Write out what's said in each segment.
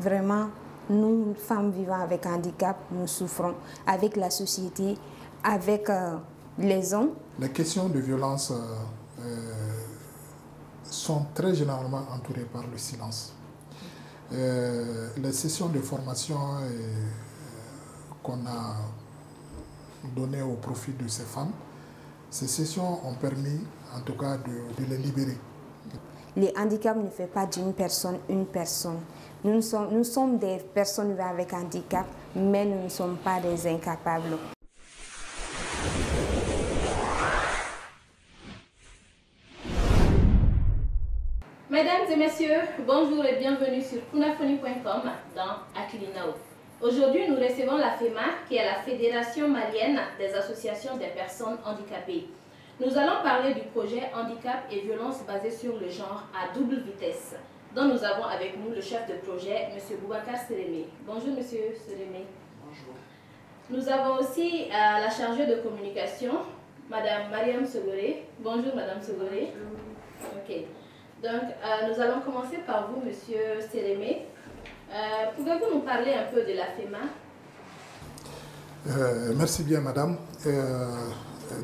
Vraiment, nous, femmes vivant avec handicap, nous souffrons avec la société, avec les hommes. Les questions de violence sont très généralement entourées par le silence. Les sessions de formation qu'on a données au profit de ces femmes, ces sessions ont permis en tout cas de les libérer. Le handicap ne fait pas d'une personne une personne. Nous sommes des personnes vivant avec handicap, mais nous ne sommes pas des incapables. Mesdames et messieurs, bonjour et bienvenue sur kunafoni.com dans Akilinao. Aujourd'hui, nous recevons la FEMA, qui est la Fédération malienne des associations des personnes handicapées. Nous allons parler du projet Handicap et violence basée sur le genre à double vitesse, dont nous avons avec nous le chef de projet, M. Boubacar Sérémé. Bonjour, M. Sérémé. Bonjour. Nous avons aussi la chargée de communication, Mme Mariam Segoré. Bonjour, Mme Segoré. Ok. Donc, nous allons commencer par vous, M. Sérémé. Pouvez-vous nous parler un peu de la FEMA? Merci bien, madame.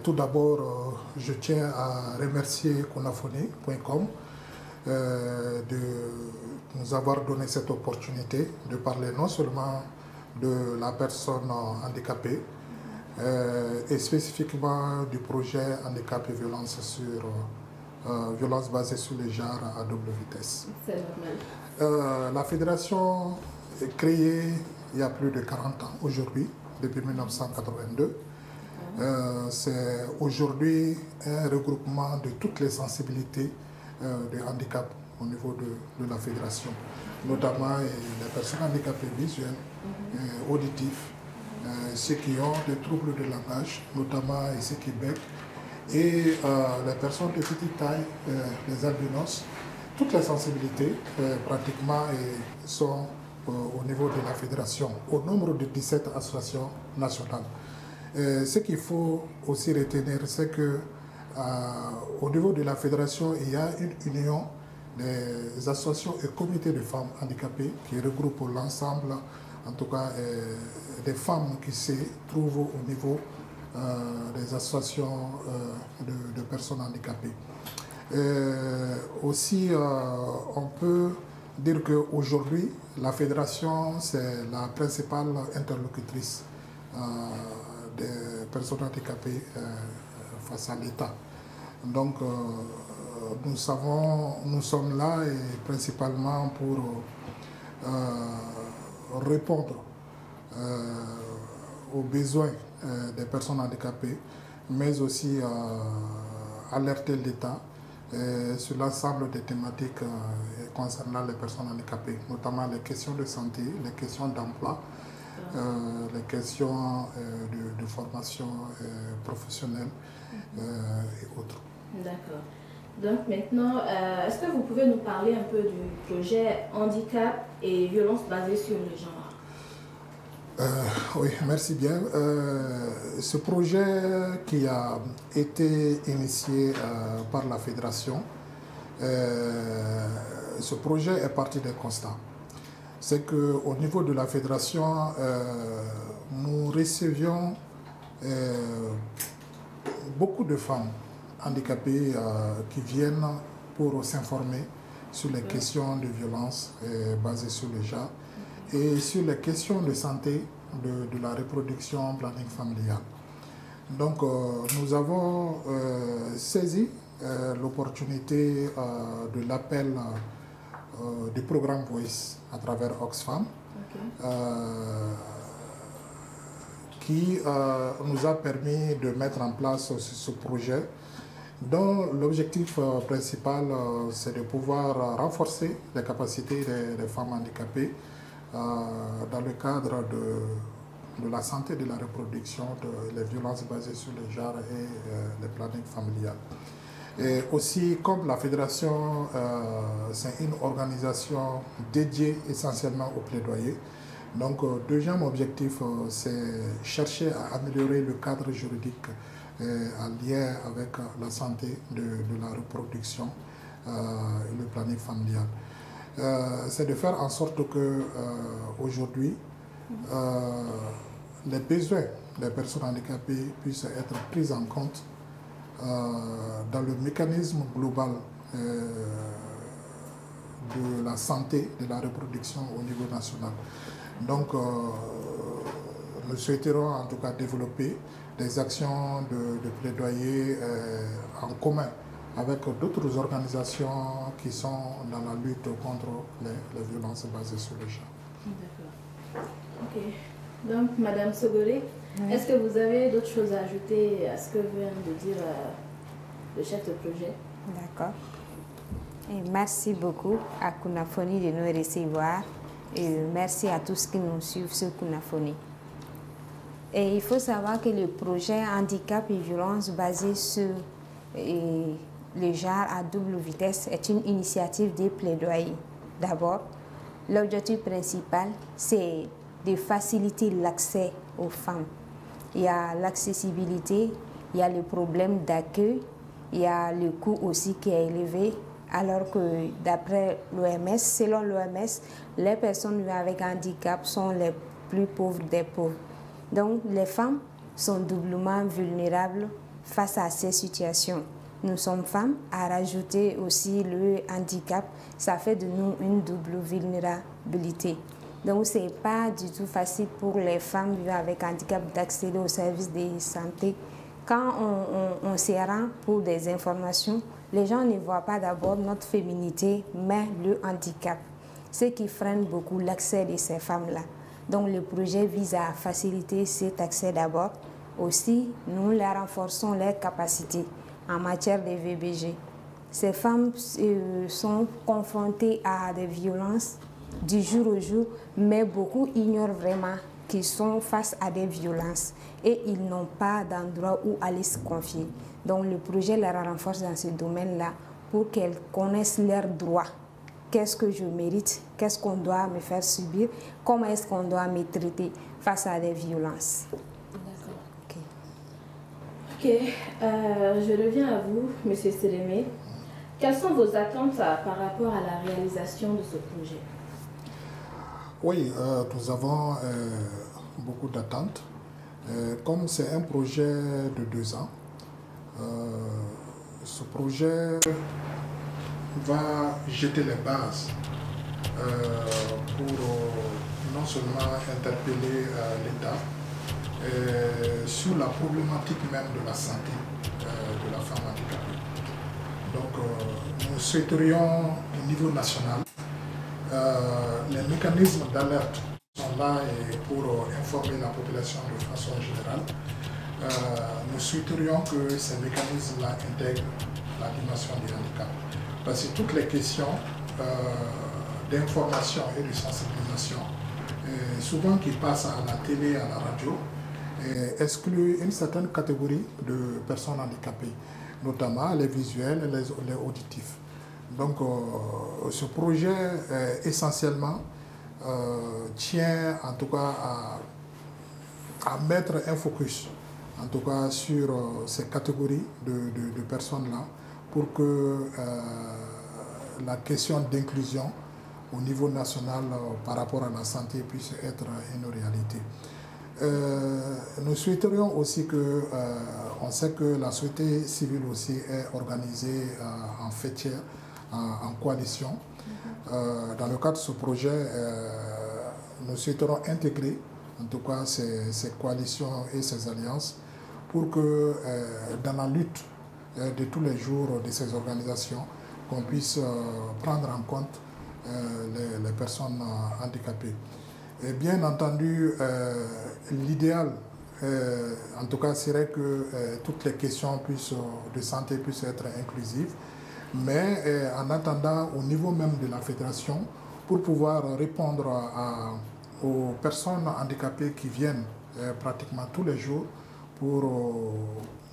Tout d'abord, je tiens à remercier kunafoni.com de nous avoir donné cette opportunité de parler non seulement de la personne handicapée, et spécifiquement du projet Handicap et violence violence basée sur les genres à double vitesse. C'est normal. La fédération est créée il y a plus de 40 ans aujourd'hui, depuis 1982. C'est aujourd'hui un regroupement de toutes les sensibilités de handicap au niveau de la fédération, notamment les personnes handicapées visuelles, auditifs, ceux qui ont des troubles de langage, notamment ceux qui bèguent, et les personnes de petite taille, les albinos. Toutes les sensibilités pratiquement sont au niveau de la fédération, au nombre de 17 associations nationales. Ce qu'il faut aussi retenir, c'est que au niveau de la fédération, il y a une union des associations et comités de femmes handicapées qui regroupent l'ensemble, en tout cas, des femmes qui se trouvent au niveau des associations de personnes handicapées. Aussi, on peut dire qu'aujourd'hui, la fédération, c'est la principale interlocutrice des personnes handicapées face à l'État. Donc, nous sommes là et principalement pour répondre aux besoins des personnes handicapées, mais aussi alerter l'État sur l'ensemble des thématiques concernant les personnes handicapées, notamment les questions de santé, les questions d'emploi, les questions de formation professionnelle et autres. D'accord. Donc maintenant, est-ce que vous pouvez nous parler un peu du projet Handicap et violence basée sur le genre? Oui, merci bien. Ce projet qui a été initié par la fédération, ce projet est parti d'un constat. C'est qu'au niveau de la fédération, nous recevions beaucoup de femmes handicapées qui viennent pour s'informer sur les questions de violence basées sur le genre et sur les questions de santé de la reproduction, planning familial. Donc nous avons saisi l'opportunité de l'appel du programme Voice à travers Oxfam, qui nous a permis de mettre en place ce projet dont l'objectif principal c'est de pouvoir renforcer les capacités des femmes handicapées dans le cadre de la santé de la reproduction, les violences basées sur le genre et les plannings familiales. Et aussi, comme la fédération, c'est une organisation dédiée essentiellement au plaidoyer. Donc, deuxième objectif, c'est chercher à améliorer le cadre juridique en lien avec la santé de la reproduction et le planning familial. c'est de faire en sorte que aujourd'hui, les besoins des personnes handicapées puissent être pris en compte dans le mécanisme global de la santé, de la reproduction au niveau national. Donc, nous souhaiterons en tout cas développer des actions de plaidoyer en commun avec d'autres organisations qui sont dans la lutte contre les violences basées sur le genre. D'accord. Ok. Donc, Madame Sogoré, est-ce que vous avez d'autres choses à ajouter à ce que vient de dire le chef de projet? D'accord. Et merci beaucoup à Kunafoni de nous recevoir et merci à tous qui nous suivent sur Kunafoni. Et il faut savoir que le projet Handicap et violence basé sur le genre à double vitesse est une initiative de plaidoyer. D'abord, l'objectif principal, c'est de faciliter l'accès aux femmes. Il y a l'accessibilité, il y a le problème d'accueil, il y a le coût aussi qui est élevé, alors que d'après l'OMS, selon l'OMS, les personnes vivant avec handicap sont les plus pauvres des pauvres. Donc les femmes sont doublement vulnérables face à ces situations. Nous sommes femmes, à rajouter aussi le handicap, ça fait de nous une double vulnérabilité. Donc ce n'est pas du tout facile pour les femmes vivant avec handicap d'accéder aux services de santé. Quand on se rend pour des informations, les gens ne voient pas d'abord notre féminité, mais le handicap, ce qui freine beaucoup l'accès de ces femmes-là. Donc le projet vise à faciliter cet accès d'abord. Aussi, nous les renforçons leurs capacités en matière de VBG. Ces femmes sont confrontées à des violences du jour au jour, mais beaucoup ignorent vraiment qu'ils sont face à des violences et ils n'ont pas d'endroit où aller se confier. Donc le projet les renforce dans ce domaine-là pour qu'elles connaissent leurs droits. Qu'est-ce que je mérite? Qu'est-ce qu'on doit me faire subir? Comment est-ce qu'on doit me traiter face à des violences? D'accord. Ok. Je reviens à vous, M. Sélémé. Quelles sont vos attentes par rapport à la réalisation de ce projet? Oui, nous avons beaucoup d'attentes. Comme c'est un projet de 2 ans, ce projet va jeter les bases pour non seulement interpeller l'État sur la problématique même de la santé de la femme handicapée. Donc nous souhaiterions au niveau national les mécanismes d'alerte sont là pour informer la population de façon générale. Nous souhaiterions que ces mécanismes-là intègrent la dimension du handicap. Parce que toutes les questions d'information et de sensibilisation, souvent qui passent à la télé, à la radio, excluent une certaine catégorie de personnes handicapées, notamment les visuels et les auditifs. Donc ce projet essentiellement tient en tout cas à mettre un focus en tout cas sur ces catégories de personnes-là pour que la question d'inclusion au niveau national par rapport à la santé puisse être une réalité. Nous souhaiterions aussi que, on sait que la société civile aussi est organisée en fêtière, en coalition. Dans le cadre de ce projet, nous souhaiterons intégrer en tout cas ces coalitions et ces alliances pour que dans la lutte de tous les jours de ces organisations, qu'on puisse prendre en compte les personnes handicapées. Et bien entendu, l'idéal, en tout cas, serait que toutes les questions de santé puissent être inclusives. Mais en attendant, au niveau même de la fédération, pour pouvoir répondre aux personnes handicapées qui viennent pratiquement tous les jours pour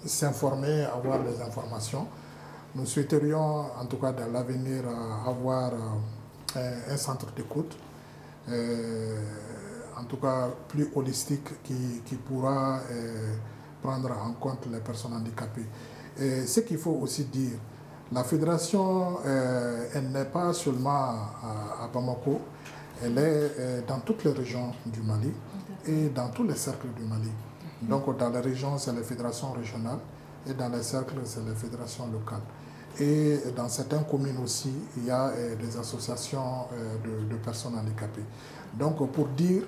s'informer, avoir les informations, nous souhaiterions, en tout cas dans l'avenir, avoir un centre d'écoute, en tout cas plus holistique, qui pourra prendre en compte les personnes handicapées. Et ce qu'il faut aussi dire, La fédération, elle n'est pas seulement à Bamako, elle est dans toutes les régions du Mali et dans tous les cercles du Mali. Donc dans les régions, c'est les fédérations régionales et dans les cercles, c'est les fédérations locales. Et dans certaines communes aussi, il y a des associations de personnes handicapées. Donc pour dire,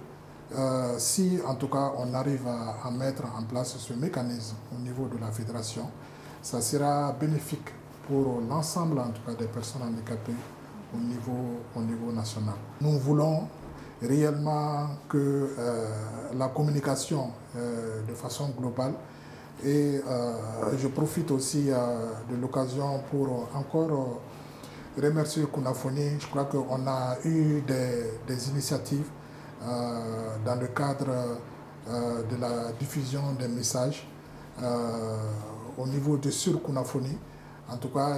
si en tout cas on arrive à mettre en place ce mécanisme au niveau de la fédération, ça sera bénéfique pour l'ensemble en tout cas des personnes handicapées au niveau national. Nous voulons réellement que la communication de façon globale, et je profite aussi de l'occasion pour encore remercier Kunafoni. Je crois qu'on a eu des initiatives dans le cadre de la diffusion des messages au niveau de sur Kunafoni, en tout cas,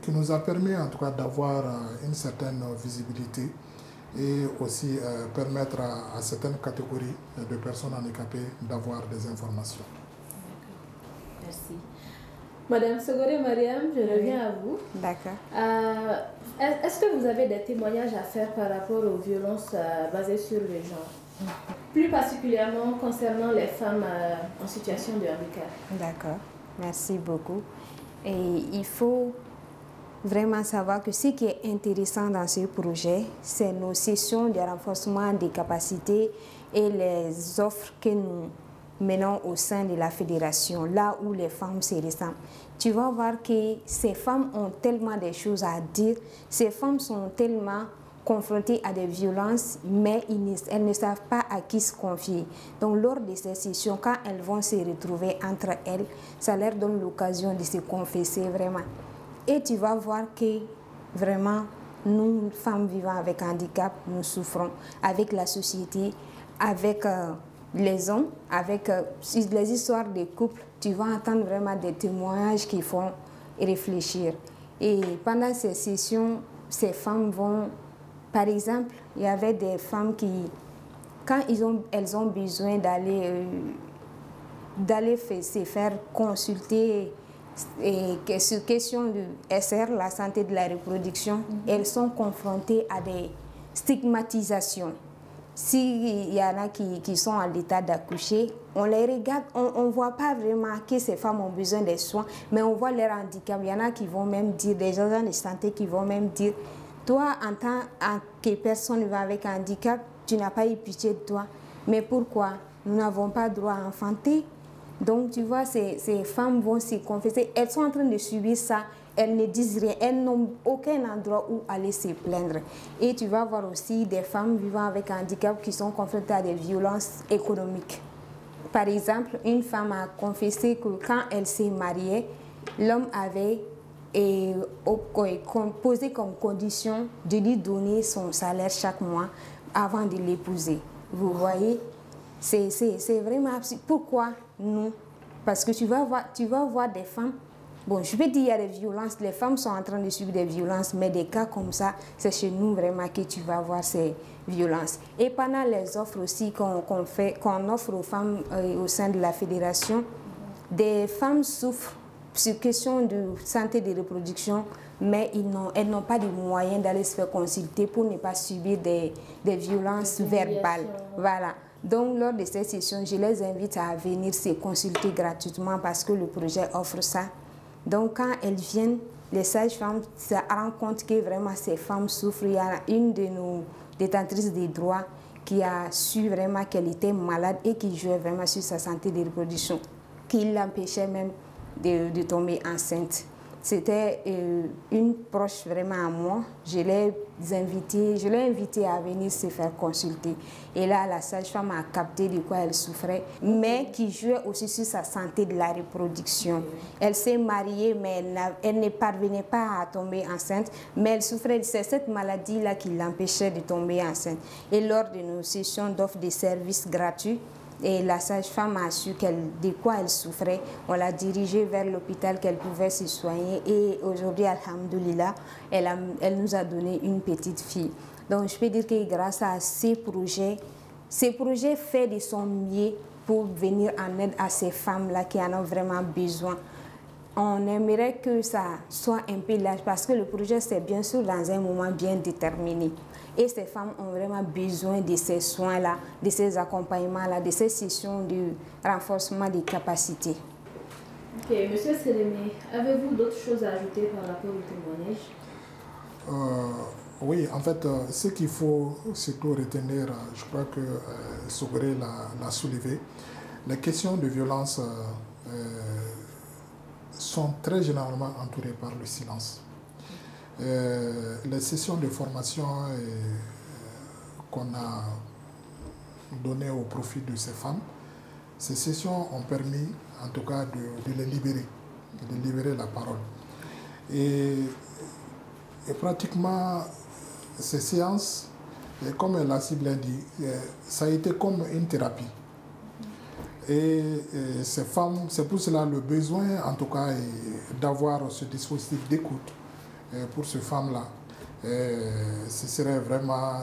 qui nous a permis en tout cas d'avoir une certaine visibilité et aussi permettre à certaines catégories de personnes handicapées d'avoir des informations. Merci. Madame Sogore Mariam, je reviens à vous. D'accord. Est-ce que vous avez des témoignages à faire par rapport aux violences basées sur le genre, plus particulièrement concernant les femmes en situation de handicap? D'accord, merci beaucoup. Et il faut vraiment savoir que ce qui est intéressant dans ce projet, c'est nos sessions de renforcement des capacités et les offres que nous menons au sein de la fédération, là où les femmes se ressentent. Tu vas voir que ces femmes ont tellement de choses à dire, ces femmes sont tellement confrontées à des violences, mais elles ne savent pas à qui se confier. Donc lors de ces sessions, quand elles vont se retrouver entre elles, ça leur donne l'occasion de se confesser vraiment. Et tu vas voir que vraiment, nous, femmes vivant avec handicap, nous souffrons avec la société, avec les hommes, avec les histoires des couples. Tu vas entendre vraiment des témoignages qui font réfléchir. Et pendant ces sessions, ces femmes vont... Par exemple, il y avait des femmes qui, quand elles ont besoin d'aller se faire consulter sur question de SR, la santé de la reproduction, elles sont confrontées à des stigmatisations. S'il y en a qui sont en l'état d'accoucher, on les regarde, on ne voit pas vraiment que ces femmes ont besoin des soins, mais on voit leur handicap. Il y en a qui vont même dire, des agents de santé qui vont même dire, toi, en tant que personne vivant avec un handicap, tu n'as pas eu pitié de toi. Mais pourquoi? Nous n'avons pas droit à enfanter. Donc, tu vois, ces femmes vont se confesser. Elles sont en train de subir ça. Elles ne disent rien. Elles n'ont aucun endroit où aller se plaindre. Et tu vas voir aussi des femmes vivant avec un handicap qui sont confrontées à des violences économiques. Par exemple, une femme a confessé que quand elle s'est mariée, l'homme avait posé comme condition de lui donner son salaire chaque mois avant de l'épouser. Vous voyez, c'est vraiment absurde. Pourquoi nous? Parce que tu vas voir des femmes, bon, je peux dire qu'il y a des violences, les femmes sont en train de subir des violences, mais des cas comme ça, c'est chez nous vraiment que tu vas voir ces violences. Et pendant les offres aussi qu'on offre aux femmes au sein de la fédération, des femmes souffrent sur question de santé de reproduction, mais elles n'ont pas de moyens d'aller se faire consulter pour ne pas subir des violences verbales. Voilà. Donc, lors de ces sessions, je les invite à venir se consulter gratuitement parce que le projet offre ça. Donc, quand elles viennent, les sages-femmes se rendent compte que vraiment ces femmes souffrent. Il y a une de nos détentrices des droits qui a su vraiment qu'elle était malade et qui jouait vraiment sur sa santé de reproduction, qui l'empêchait même de tomber enceinte. C'était une proche vraiment à moi. Je l'ai invitée à venir se faire consulter. Et là, la sage-femme a capté de quoi elle souffrait, mais qui jouait aussi sur sa santé de la reproduction. Elle s'est mariée, mais elle ne parvenait pas à tomber enceinte, mais elle souffrait de cette maladie-là qui l'empêchait de tomber enceinte. Et lors de nos sessions d'offre de services gratuits, et la sage-femme a su de quoi elle souffrait. On l'a dirigée vers l'hôpital qu'elle pouvait se soigner. Et aujourd'hui, alhamdoulilah, elle nous a donné une petite fille. Donc, je peux dire que grâce à ces projets fait de son mieux pour venir en aide à ces femmes-là qui en ont vraiment besoin. on aimerait que ça soit un peu large parce que le projet c'est bien sûr dans un moment bien déterminé. Et ces femmes ont vraiment besoin de ces soins-là, de ces accompagnements-là, de ces sessions de renforcement des capacités. Ok, Monsieur Sélémé, avez-vous d'autres choses à ajouter par rapport au témoignage? Oui, en fait, ce qu'il faut surtout retenir, je crois que Sougré l'a soulevé, les questions de violence sont très généralement entourées par le silence. Les sessions de formation qu'on a données au profit de ces femmes, ces sessions ont permis en tout cas de les libérer, de libérer la parole. Et pratiquement ces séances, comme l'a si bien dit, ça a été comme une thérapie. Et ces femmes, c'est pour cela le besoin en tout cas d'avoir ce dispositif d'écoute pour ces femmes-là. Ce serait vraiment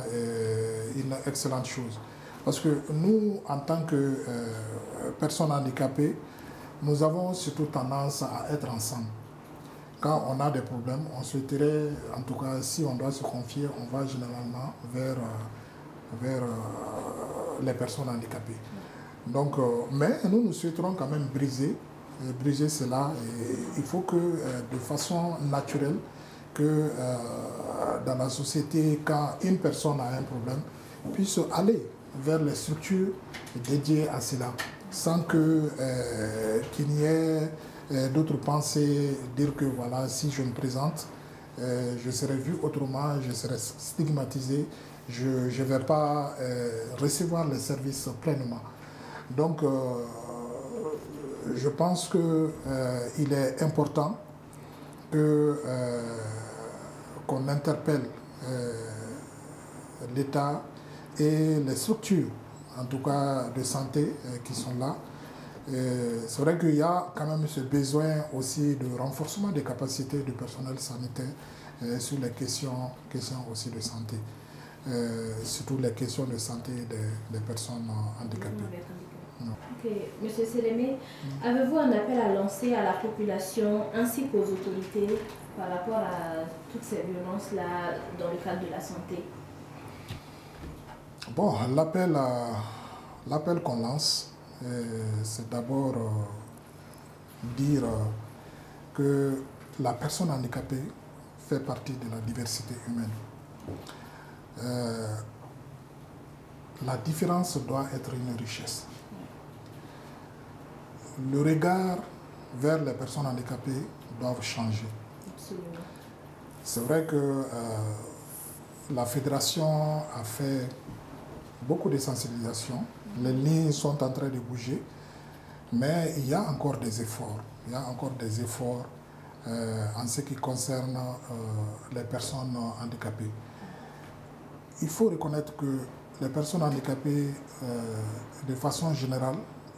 une excellente chose. Parce que nous, en tant que personnes handicapées, nous avons surtout tendance à être ensemble. Quand on a des problèmes, on souhaiterait, en tout cas, si on doit se confier, on va généralement vers les personnes handicapées. Donc, mais nous souhaiterons quand même briser cela. Et il faut que, de façon naturelle, que dans la société, quand une personne a un problème, puisse aller vers les structures dédiées à cela, sans qu'il n'y ait d'autres pensées, dire que voilà, si je me présente, je serai vu autrement, je serai stigmatisé, je ne vais pas recevoir les services pleinement. Donc, je pense qu'il est important qu'on interpelle l'État et les structures, en tout cas de santé, qui sont là. C'est vrai qu'il y a quand même ce besoin aussi de renforcement des capacités du personnel sanitaire sur les questions aussi de santé, surtout les questions de santé des personnes handicapées. Ok, Monsieur Sélémé, avez-vous un appel à lancer à la population ainsi qu'aux autorités par rapport à toutes ces violences-là dans le cadre de la santé? Bon, l'appel qu'on lance, c'est d'abord dire que la personne handicapée fait partie de la diversité humaine. La différence doit être une richesse. Le regard vers les personnes handicapées doit changer. Absolument. C'est vrai que la fédération a fait beaucoup de sensibilisation. Les lignes sont en train de bouger, mais il y a encore des efforts. Il y a encore des efforts en ce qui concerne les personnes handicapées. Il faut reconnaître que les personnes handicapées, de façon générale,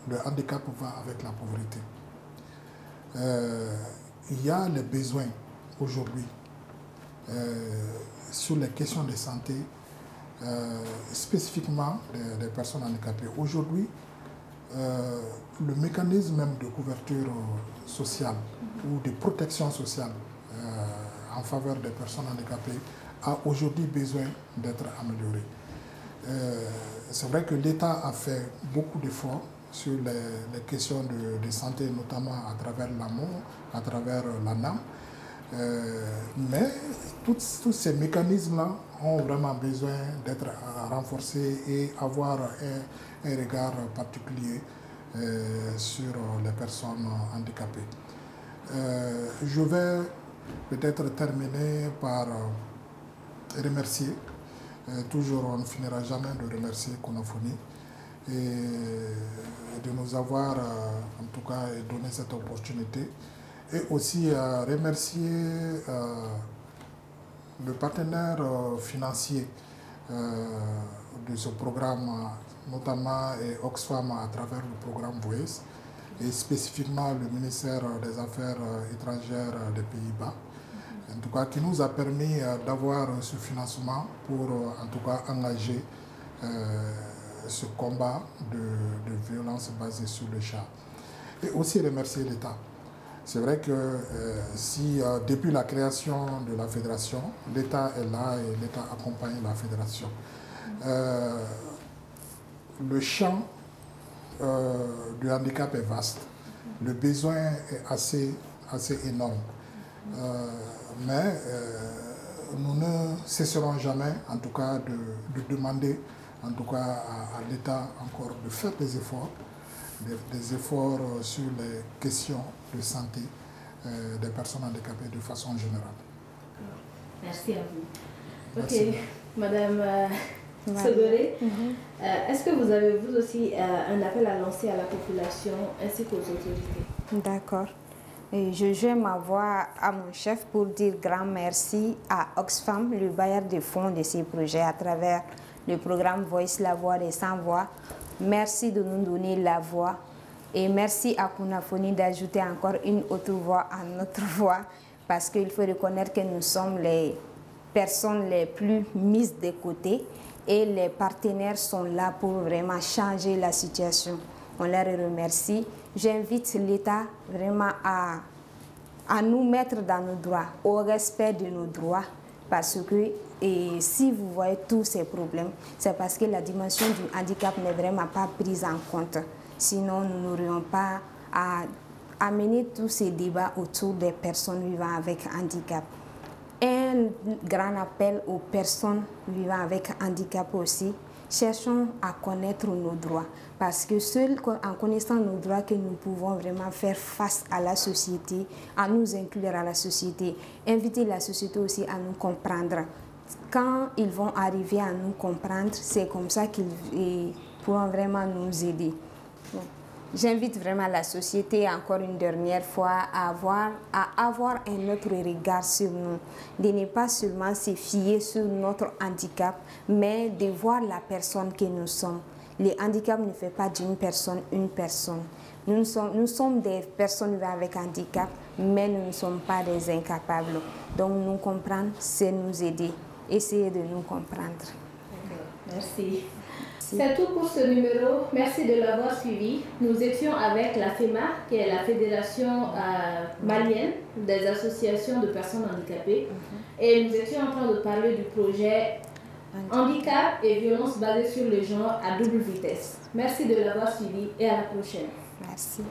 le handicap va avec la pauvreté. Il y a les besoins aujourd'hui sur les questions de santé, spécifiquement des personnes handicapées. Aujourd'hui, le mécanisme même de couverture sociale ou de protection sociale en faveur des personnes handicapées a aujourd'hui besoin d'être amélioré. C'est vrai que l'État a fait beaucoup d'efforts sur les questions de santé, notamment à travers l'AMO, à travers l'ANAM. Mais tous ces mécanismes-là ont vraiment besoin d'être renforcés et avoir un regard particulier sur les personnes handicapées. Je vais peut-être terminer par remercier. Toujours, on ne finira jamais de remercier Konafoni et de nous avoir en tout cas donné cette opportunité. Et aussi remercier le partenaire financier de ce programme, notamment Oxfam à travers le programme Voice, et spécifiquement le ministère des Affaires étrangères des Pays-Bas, en tout cas qui nous a permis d'avoir ce financement pour en tout cas engager ce combat de violence basée sur le genre. Et aussi remercier l'État. C'est vrai que si depuis la création de la fédération, l'État est là et l'État accompagne la fédération. Le champ du handicap est vaste. Le besoin est assez énorme. Mais nous ne cesserons jamais, en tout cas, de demander en tout cas à l'État encore de faire des efforts sur les questions de santé des personnes handicapées de façon générale. Merci à vous. Merci. Ok, Madame Sogoré, est-ce que vous avez vous aussi un appel à lancer à la population ainsi qu'aux autorités? D'accord. Et je joins ma voix à mon chef pour dire grand merci à Oxfam, le bailleur de fonds de ces projets à travers le programme Voice, la voix des sans-voix. Merci de nous donner la voix et merci à Kunafoni d'ajouter encore une autre voix à notre voix parce qu'il faut reconnaître que nous sommes les personnes les plus mises de côté et les partenaires sont là pour vraiment changer la situation. On les remercie. J'invite l'État vraiment à nous mettre dans nos droits, au respect de nos droits, parce que si vous voyez tous ces problèmes, c'est parce que la dimension du handicap n'est vraiment pas prise en compte. Sinon, nous n'aurions pas à amener tous ces débats autour des personnes vivant avec handicap. Un grand appel aux personnes vivant avec handicap aussi. Cherchons à connaître nos droits parce que seul en connaissant nos droits que nous pouvons vraiment faire face à la société, à nous inclure à la société, inviter la société aussi à nous comprendre. Quand ils vont arriver à nous comprendre, c'est comme ça qu'ils pourront vraiment nous aider. Bon. J'invite vraiment la société encore une dernière fois à avoir un autre regard sur nous, de ne pas seulement se fier sur notre handicap, mais de voir la personne que nous sommes. Le handicap ne fait pas d'une personne une personne. Nous sommes des personnes avec handicap, mais nous ne sommes pas des incapables. Donc nous comprendre, c'est nous aider. Essayez de nous comprendre. Merci. C'est tout pour ce numéro. Merci de l'avoir suivi. Nous étions avec la FEMA, qui est la Fédération malienne des associations de personnes handicapées. Et nous étions en train de parler du projet Handicap et violence basée sur le genre à double vitesse. Merci de l'avoir suivi et à la prochaine. Merci.